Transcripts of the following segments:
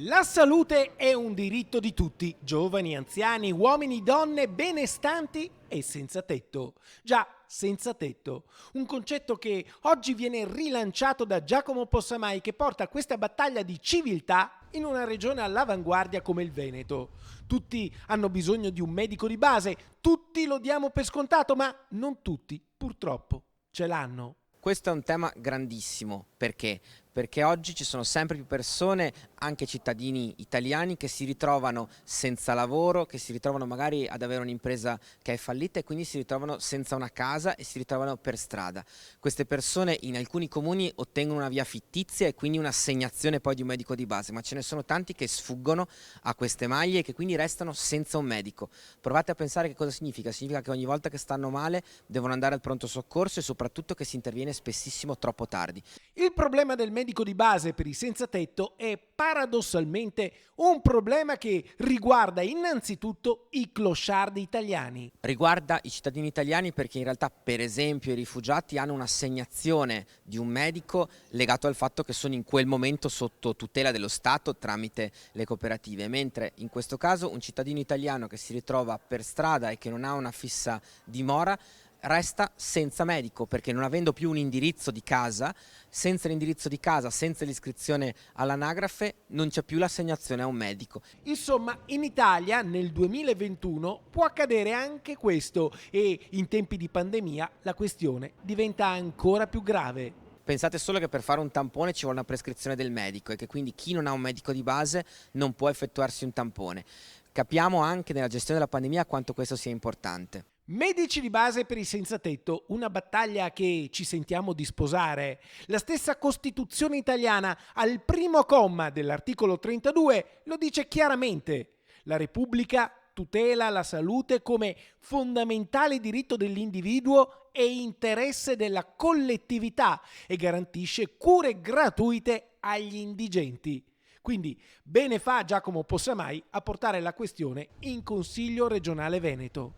La salute è un diritto di tutti, giovani, anziani, uomini, donne, benestanti e senza tetto. Già, senza tetto. Un concetto che oggi viene rilanciato da Giacomo Possamai, che porta questa battaglia di civiltà in una regione all'avanguardia come il Veneto. Tutti hanno bisogno di un medico di base, tutti lo diamo per scontato, ma non tutti, purtroppo, ce l'hanno. Questo è un tema grandissimo, perché? Perché oggi ci sono sempre più persone, anche cittadini italiani, che si ritrovano senza lavoro, che si ritrovano magari ad avere un'impresa che è fallita e quindi si ritrovano senza una casa e si ritrovano per strada. Queste persone in alcuni comuni ottengono una via fittizia e quindi un'assegnazione poi di un medico di base, ma ce ne sono tanti che sfuggono a queste maglie e che quindi restano senza un medico. Provate a pensare che cosa significa. Significa che ogni volta che stanno male devono andare al pronto soccorso e soprattutto che si interviene spessissimo troppo tardi. Il problema del medico di base per i senza tetto è paradossalmente un problema che riguarda innanzitutto i clochardi italiani. Riguarda i cittadini italiani perché in realtà, per esempio, i rifugiati hanno un'assegnazione di un medico legato al fatto che sono in quel momento sotto tutela dello Stato tramite le cooperative, mentre in questo caso un cittadino italiano che si ritrova per strada e che non ha una fissa dimora resta senza medico, perché non avendo più un indirizzo di casa, senza l'indirizzo di casa, senza l'iscrizione all'anagrafe, non c'è più l'assegnazione a un medico. Insomma, in Italia nel 2021 può accadere anche questo e in tempi di pandemia la questione diventa ancora più grave. Pensate solo che per fare un tampone ci vuole una prescrizione del medico e che quindi chi non ha un medico di base non può effettuarsi un tampone. Capiamo anche nella gestione della pandemia quanto questo sia importante. Medici di base per i senza tetto, una battaglia che ci sentiamo di sposare. La stessa Costituzione italiana, al primo comma dell'articolo 32, lo dice chiaramente. La Repubblica tutela la salute come fondamentale diritto dell'individuo e interesse della collettività e garantisce cure gratuite agli indigenti. Quindi bene fa Giacomo Possamai a portare la questione in Consiglio regionale Veneto.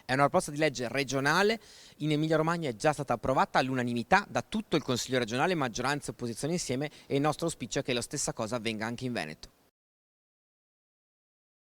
È una proposta di legge regionale, in Emilia-Romagna è già stata approvata all'unanimità da tutto il Consiglio regionale, maggioranza e opposizione insieme, e il nostro auspicio è che la stessa cosa avvenga anche in Veneto.